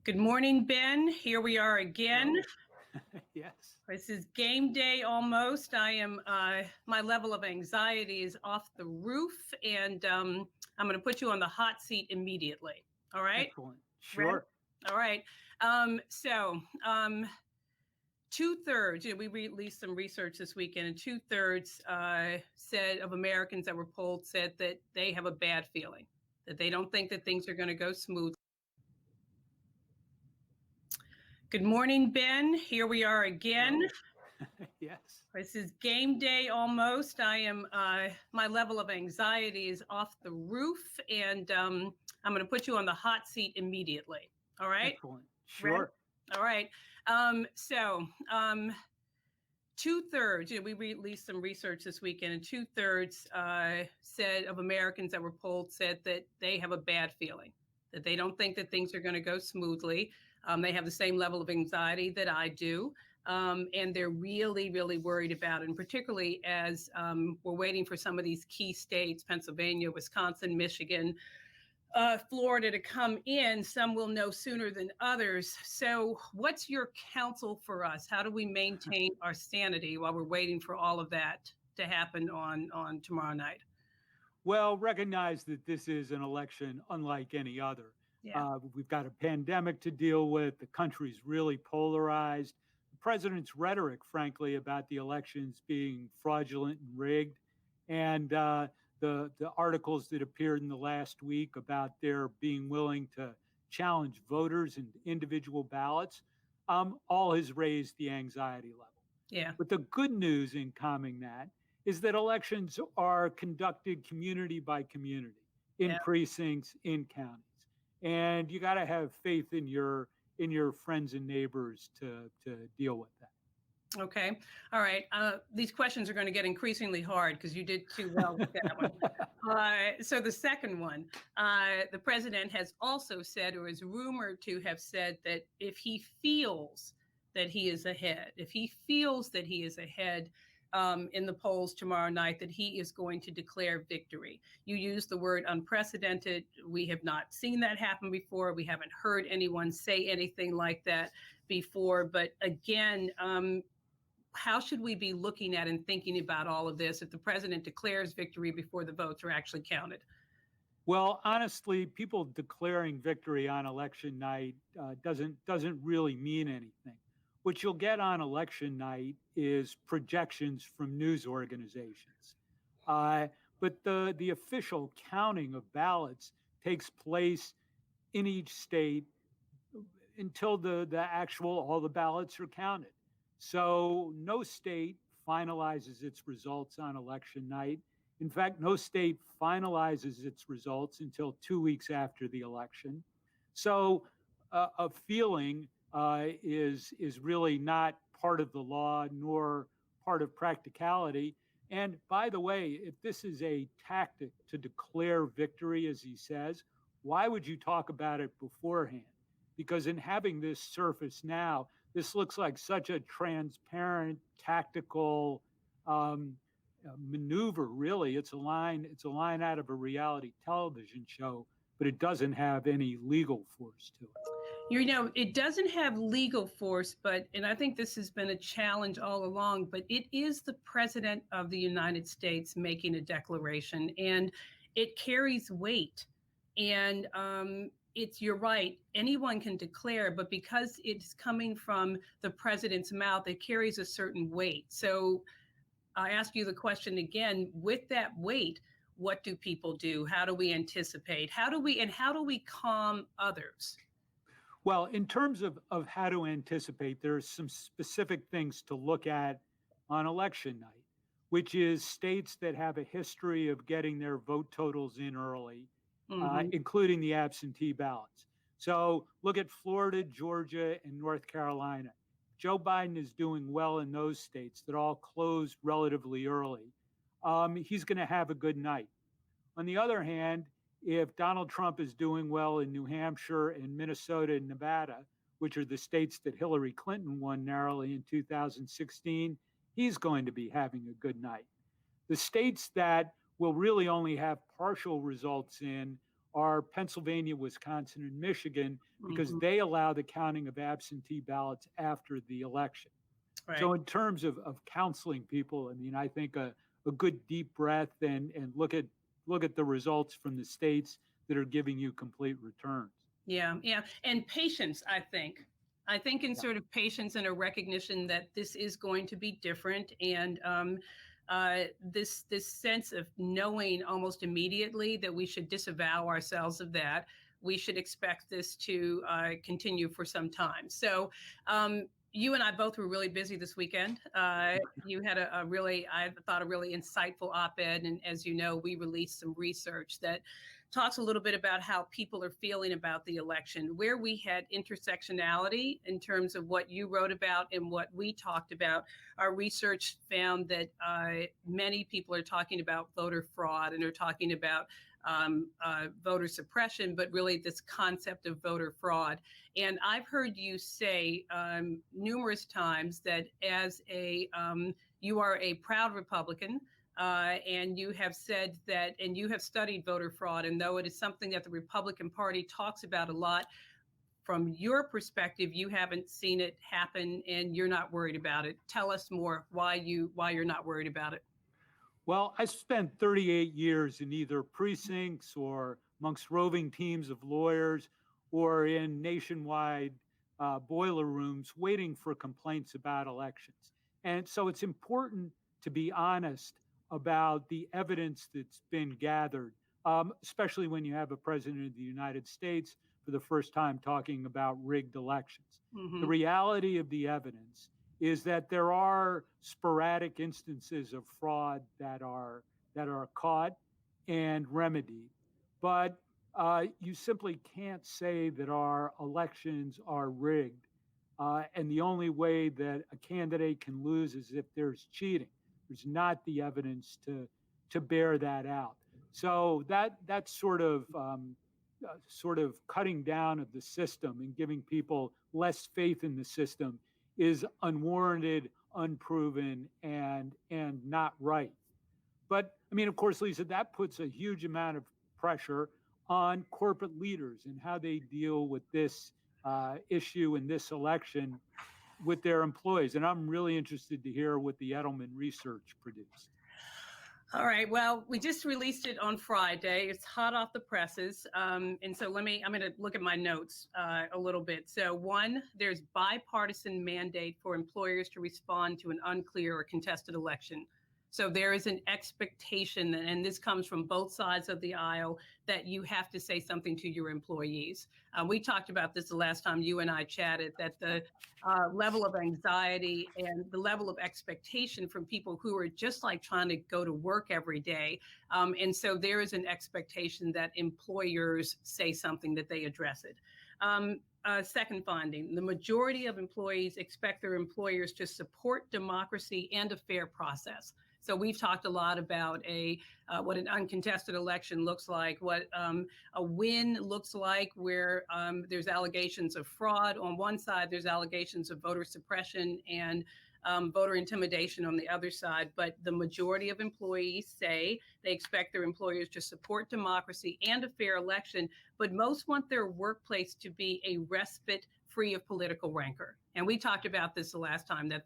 Good morning, Ben. Here we are again. Yes. This is game day almost. My level of anxiety is off the roof, and I'm going to put you on the hot seat immediately. All right? Excellent. Sure. Ready? All right. Two-thirds, we released some research this weekend, and two-thirds said of Americans that were polled said that they have a bad feeling, that they don't think that things are going to go smoothly. Good morning, Ben. Here we are again. Yes. This is game day almost. My level of anxiety is off the roof, and I'm going to put you on the hot seat immediately. All right? Excellent. Sure. Ready? All right. Two-thirds, we released some research this weekend, and two-thirds said of Americans that were polled said that they have a bad feeling, that they don't think that things are going to go smoothly. They have the same level of anxiety that I do, and they're really, really worried about it, and particularly as we're waiting for some of these key states, Pennsylvania, Wisconsin, Michigan, Florida to come in. Some will know sooner than others. So what's your counsel for us? How do we maintain our sanity while we're waiting for all of that to happen on tomorrow night? Well, recognize that this is an election unlike any other. Yeah. We've got a pandemic to deal with. The country's really polarized. The president's rhetoric, frankly, about the elections being fraudulent and rigged, and the articles that appeared in the last week about their being willing to challenge voters and individual ballots, all has raised the anxiety level. Yeah. But the good news in calming that is that elections are conducted community by community, in precincts, in counties. And you got to have faith in your friends and neighbors to deal with that. Okay. All right. These questions are going to get increasingly hard because you did too well with that one. So the second one, the president has also said, or is rumored to have said, that if he feels that he is ahead, in the polls tomorrow night, that he is going to declare victory. You used the word unprecedented. We have not seen that happen before. We haven't heard anyone say anything like that before. But again, how should we be looking at and thinking about all of this if the president declares victory before the votes are actually counted? Well, honestly, people declaring victory on election night doesn't really mean anything. What you'll get on election night is projections from news organizations. But the official counting of ballots takes place in each state until all the ballots are counted. So no state finalizes its results on election night. In fact, no state finalizes its results until 2 weeks after the election. So a feeling is really not part of the law nor part of practicality. And by the way, if this is a tactic to declare victory, as he says, why would you talk about it beforehand? Because in having this surface now, this looks like such a transparent, tactical maneuver. Really, it's a line out of a reality television show, but it doesn't have any legal force to it. It doesn't have legal force, and I think this has been a challenge all along, but it is the president of the United States making a declaration, and it carries weight. And you're right, anyone can declare, but because it's coming from the president's mouth, it carries a certain weight. So I ask you the question again, with that weight, what do people do? How do we anticipate? How do we calm others? Well, in terms of how to anticipate, there are some specific things to look at on election night, which is states that have a history of getting their vote totals in early, including the absentee ballots. So look at Florida, Georgia, and North Carolina. Joe Biden is doing well in those states that all closed relatively early. He's going to have a good night. On the other hand, if Donald Trump is doing well in New Hampshire and Minnesota and Nevada, which are the states that Hillary Clinton won narrowly in 2016, he's going to be having a good night. The states that will really only have partial results in are Pennsylvania, Wisconsin, and Michigan, because Mhm. they allow the counting of absentee ballots after the election. So Right. in terms of counseling people, I mean, I think a good deep breath and look at the results from the states that are giving you complete returns. Yeah, yeah, and patience, I think. I think in Yeah. sort of patience and a recognition that this is going to be different, and this sense of knowing almost immediately that we should disavow ourselves of that. We should expect this to continue for some time. So, you and I both were really busy this weekend. You had a really, I thought, a really insightful op-ed, and as you know, we released some research that talks a little bit about how people are feeling about the election, where we had intersectionality in terms of what you wrote about and what we talked about. Our research found that many people are talking about voter fraud and are talking about voter suppression, but really this concept of voter fraud. And I've heard you say numerous times that as you are a proud Republican, and you have said that, and you have studied voter fraud, and though it is something that the Republican Party talks about a lot, from your perspective, you haven't seen it happen, and you're not worried about it. Tell us more why you're not worried about it. Well, I spent 38 years in either precincts or amongst roving teams of lawyers or in nationwide boiler rooms waiting for complaints about elections. And so it's important to be honest about the evidence that's been gathered, especially when you have a president of the United States for the first time talking about rigged elections. The Hmm. reality of the evidence is that there are sporadic instances of fraud that are caught and remedied, but you simply can't say that our elections are rigged. And the only way that a candidate can lose is if there's cheating. There's not the evidence to bear that out. So that's sort of cutting down of the system and giving people less faith in the system is unwarranted, unproven, and not right. But I mean, of course, Lisa, that puts a huge amount of pressure on corporate leaders and how they deal with this issue in this election with their employees. And I'm really interested to hear what the Edelman research produced. All right. Well, we just released it on Friday. It's hot off the presses. And so I'm going to look at my notes a little bit. So, one, there's bipartisan mandate for employers to respond to an unclear or contested election. So there is an expectation, and this comes from both sides of the aisle, that you have to say something to your employees. We talked about this the last time you and I chatted, that the level of anxiety and the level of expectation from people who are just like trying to go to work every day. And so there is an expectation that employers say something, that they address it. Second finding, the majority of employees expect their employers to support democracy and a fair process. So we've talked a lot about what an uncontested election looks like, what a win looks like, where there's allegations of fraud on one side, there's allegations of voter suppression and voter intimidation on the other side. But the majority of employees say they expect their employers to support democracy and a fair election, but most want their workplace to be a respite free of political rancor. And we talked about this the last time, that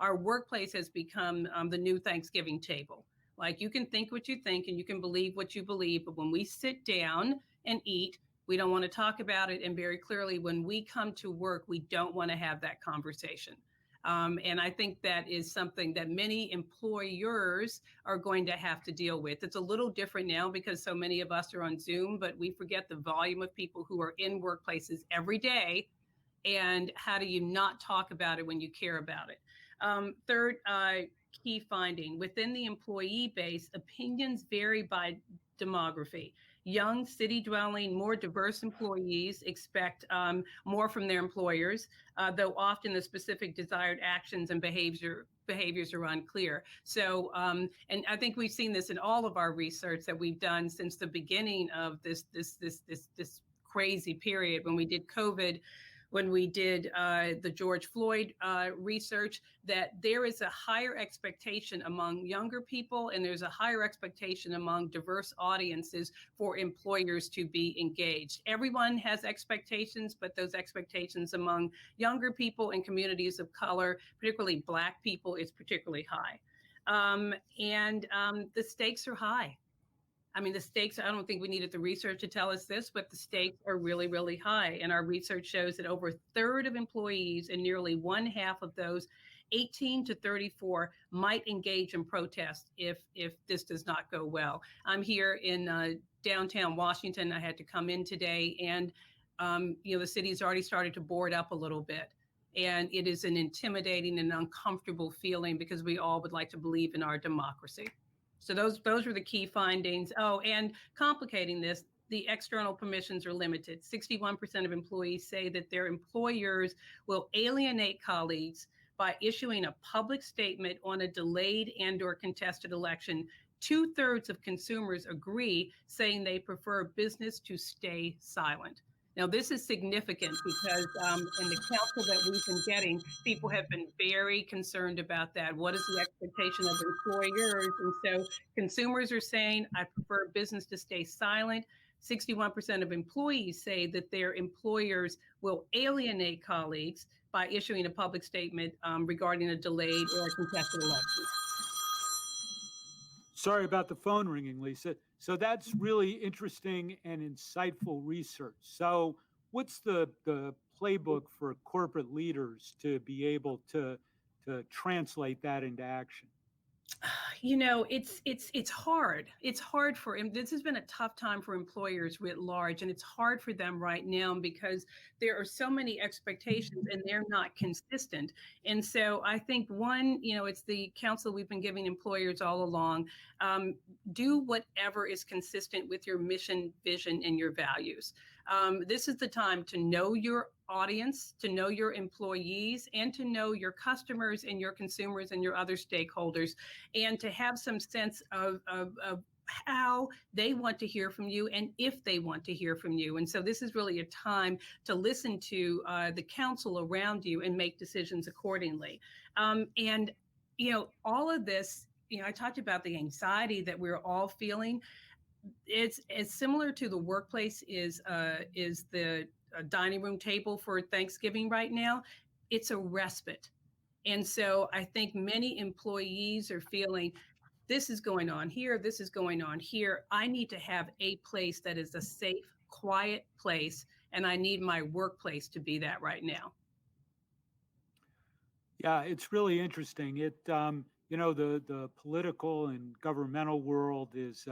our workplace has become the new Thanksgiving table. Like, you can think what you think and you can believe what you believe, but when we sit down and eat, we don't want to talk about it. And very clearly, when we come to work, we don't want to have that conversation. And I think that is something that many employers are going to have to deal with. It's a little different now because so many of us are on Zoom, but we forget the volume of people who are in workplaces every day. And how do you not talk about it when you care about it? Third, key finding, within the employee base, opinions vary by demography. Young, city dwelling, more diverse employees expect more from their employers, though often the specific desired actions and behaviors are unclear. So, and I think we've seen this in all of our research that we've done since the beginning of this crazy period when we did COVID. when we did the George Floyd research, that there is a higher expectation among younger people and there's a higher expectation among diverse audiences for employers to be engaged. Everyone has expectations, but those expectations among younger people and communities of color, particularly Black people, is particularly high. And the stakes are high. I mean, the stakes, I don't think we needed the research to tell us this, but the stakes are really, really high. And our research shows that over a third of employees and nearly one half of those 18 to 34 might engage in protest if this does not go well. I'm here in downtown Washington. I had to come in today, and the city's already started to board up a little bit. And it is an intimidating and uncomfortable feeling because we all would like to believe in our democracy. So those were the key findings. Oh, and complicating this, the external permissions are limited. 61% of employees say that their employers will alienate colleagues by issuing a public statement on a delayed and/or contested election. 2/3 of consumers agree, saying they prefer business to stay silent. Now, this is significant because in the counsel that we've been getting, people have been very concerned about that. What is the expectation of employers? And so consumers are saying, I prefer business to stay silent. 61% of employees say that their employers will alienate colleagues by issuing a public statement regarding a delayed or a contested election. Sorry about the phone ringing, Lisa. So that's really interesting and insightful research. So what's the playbook for corporate leaders to be able to translate that into action? It's hard. It's hard for him. This has been a tough time for employers writ large, and it's hard for them right now because there are so many expectations and they're not consistent. And so I think one, it's the counsel we've been giving employers all along. Do whatever is consistent with your mission, vision, and your values. This is the time to know your audience, to know your employees, and to know your customers and your consumers and your other stakeholders, and to have some sense of how they want to hear from you and if they want to hear from you. And so this is really a time to listen to the counsel around you and make decisions accordingly. And all of this, I talked about the anxiety that we're all feeling. It's similar to the workplace is the dining room table for Thanksgiving right now. It's a respite. And so I think many employees are feeling this is going on here, this is going on here. I need to have a place that is a safe, quiet place, and I need my workplace to be that right now. Yeah, it's really interesting. The political and governmental world is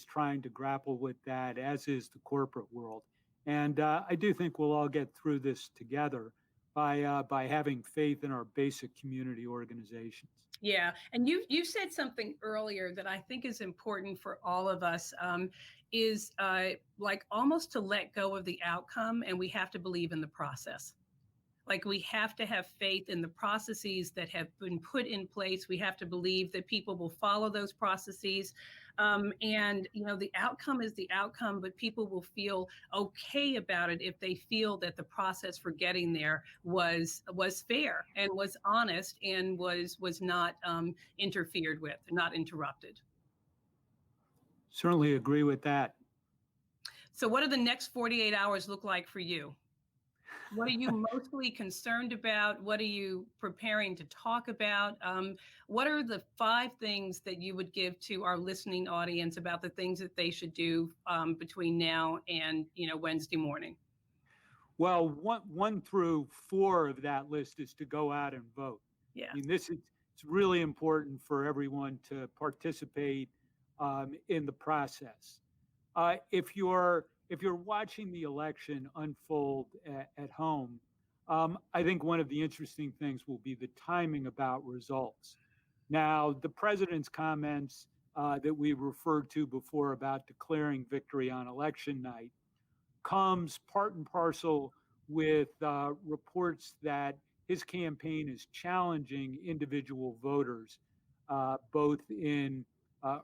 trying to grapple with that, as is the corporate world. And I do think we'll all get through this together by having faith in our basic community organizations. Yeah, and you said something earlier that I think is important for all of us. Is like almost to let go of the outcome, and we have to believe in the process. Like we have to have faith in the processes that have been put in place. We have to believe that people will follow those processes. And the outcome is the outcome, but people will feel okay about it if they feel that the process for getting there was fair and was honest and was not interfered with, not interrupted. Certainly agree with that. So what do the next 48 hours look like for you? What are you mostly concerned about? What are you preparing to talk about? What are the 5 things that you would give to our listening audience about the things that they should do between now and Wednesday morning? Well, 1 through 4 of that list is to go out and vote. Yeah. I mean, it's really important for everyone to participate in the process. If you're watching the election unfold at home, I think one of the interesting things will be the timing about results. Now, the president's comments that we referred to before about declaring victory on election night comes part and parcel with reports that his campaign is challenging individual voters, both in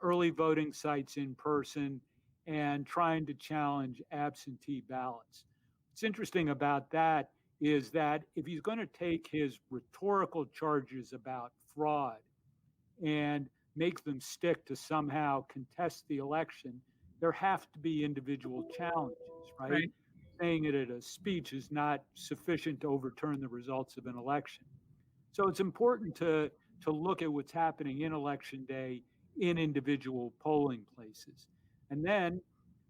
early voting sites in person and trying to challenge absentee ballots. What's interesting about that is that if he's going to take his rhetorical charges about fraud and make them stick to somehow contest the election, there have to be individual challenges, right? Right. Saying it at a speech is not sufficient to overturn the results of an election. So it's important to look at what's happening in election day in individual polling places. And then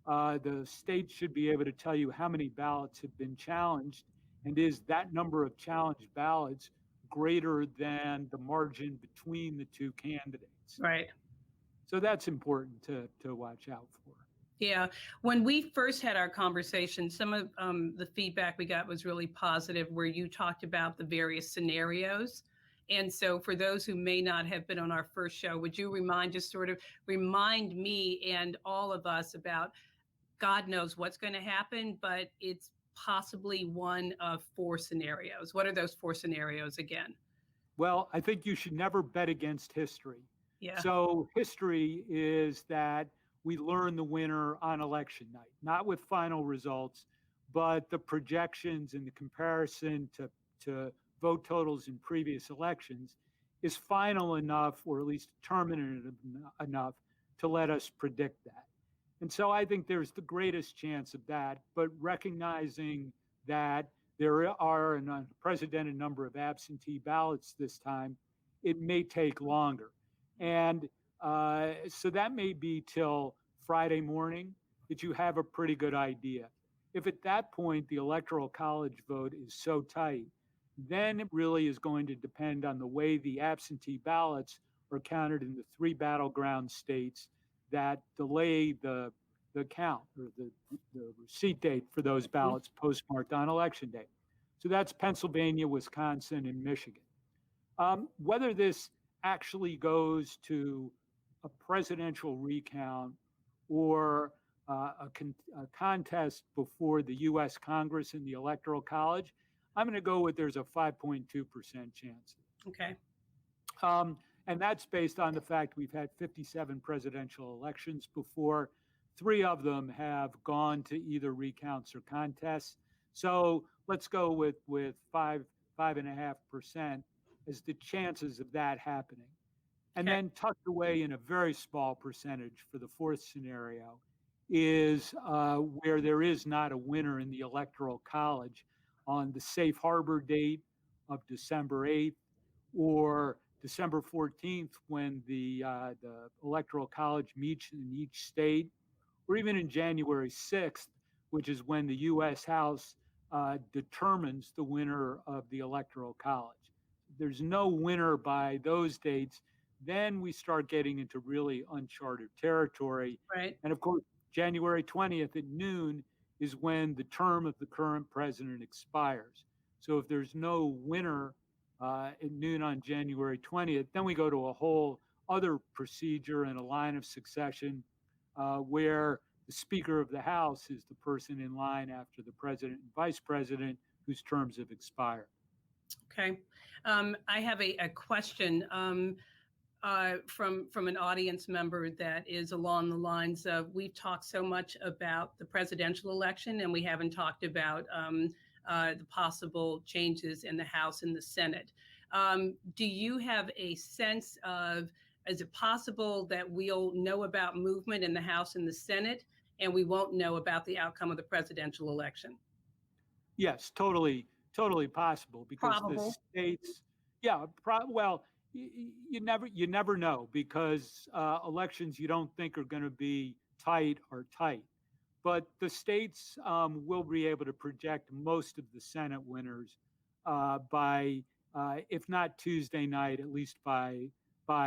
the state should be able to tell you how many ballots have been challenged, and is that number of challenged ballots greater than the margin between the two candidates? Right. So that's important to watch out for. Yeah. When we first had our conversation, some of the feedback we got was really positive, where you talked about the various scenarios. And so, for those who may not have been on our first show, would you just sort of remind me and all of us about God knows what's going to happen, but it's possibly one of four scenarios. What are those four scenarios again? Well, I think you should never bet against history. Yeah. So, history is that we learn the winner on election night, not with final results, but the projections and the comparison to vote totals in previous elections is final enough, or at least determinative enough, to let us predict that. And so I think there's the greatest chance of that, but recognizing that there are an unprecedented number of absentee ballots this time, it may take longer. And so that may be till Friday morning that you have a pretty good idea. If at that point the Electoral College vote is so tight, then it really is going to depend on the way the absentee ballots are counted in the three battleground states that delay the count, or the receipt date for those ballots postmarked on election day. So that's Pennsylvania, Wisconsin, and Michigan. Whether this actually goes to a presidential recount or a contest before the U.S. Congress and the Electoral College, I'm going to go with there's a 5.2% chance. Okay. And that's based on the fact we've had 57 presidential elections before. 3 of them have gone to either recounts or contests. So let's go with 5.5% as the chances of that happening. And Okay. then tucked away in a very small percentage for the fourth scenario is where there is not a winner in the Electoral College on the safe harbor date of December 8th or December 14th, when the Electoral College meets in each state, or even in January 6th, which is when the U.S. House determines the winner of the Electoral College. If there's no winner by those dates, then we start getting into really uncharted territory. Right. And of course, January 20th at noon is when the term of the current president expires. So if there's no winner at noon on January 20th, then we go to a whole other procedure and a line of succession where the Speaker of the House is the person in line after the president and vice president whose terms have expired. Okay. I have a question from an audience member that is along the lines of, we've talked so much about the presidential election and we haven't talked about the possible changes in the House and the Senate. Do you have a sense of, is it possible that we'll know about movement in the House and the Senate and we won't know about the outcome of the presidential election? Yes, totally possible, because Probable. the states, yeah, well, you never know, because elections you don't think are going to be tight are tight, but the states will be able to project most of the Senate winners by if not Tuesday night, at least by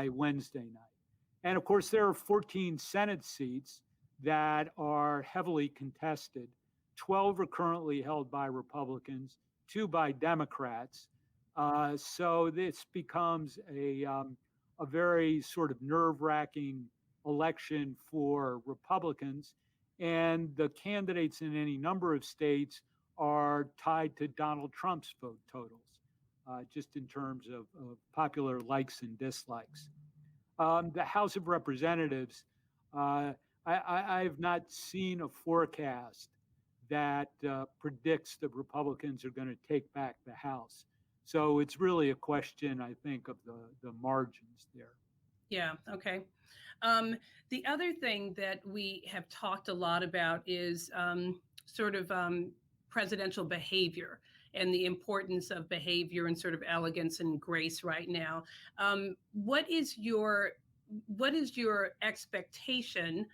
Wednesday night. And of course, there are 14 Senate seats that are heavily contested. 12 are currently held by Republicans, 2 by Democrats. So this becomes a very sort of nerve-wracking election for Republicans. And the candidates in any number of states are tied to Donald Trump's vote totals, just in terms of popular likes and dislikes. The House of Representatives, I have not seen a forecast that predicts the Republicans are going to take back the House. So it's really a question, I think, of the margins there. Yeah. Okay. Um, the other thing that we have talked a lot about is sort of presidential behavior and the importance of behavior and sort of elegance and grace right now. What is your expectation,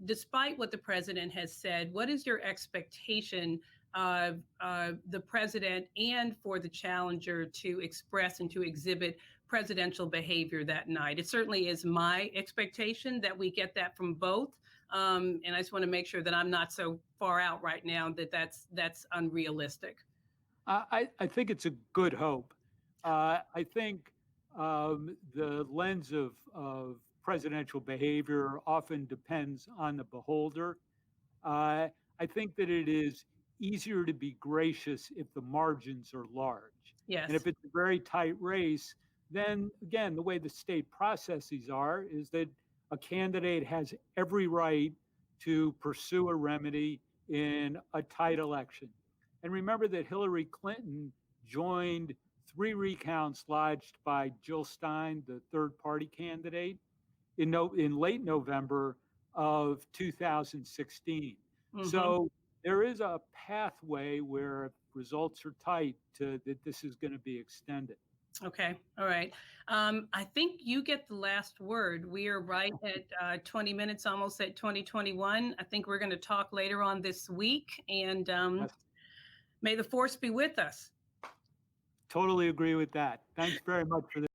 despite what the president has said? What is your expectation of the president and for the challenger to express and to exhibit presidential behavior that night? It certainly is my expectation that we get that from both. And I just want to make sure that I'm not so far out right now that that's unrealistic. I think it's a good hope. I think the lens of presidential behavior often depends on the beholder. Uh, I think that it is easier to be gracious if the margins are large. And Yes. if it's a very tight race, then again, the way the state processes are is that a candidate has every right to pursue a remedy in a tight election. And remember that Hillary Clinton joined three recounts lodged by Jill Stein, the third party candidate, in late November of 2016. Hmm. So there is a pathway where if results are tight that this is going to be extended. Okay. All right. I think you get the last word. We are right at 20 minutes, almost at 2021. I think we're going to talk later on this week, and Yes, may the force be with us. totally agree with that. Thanks very much for this.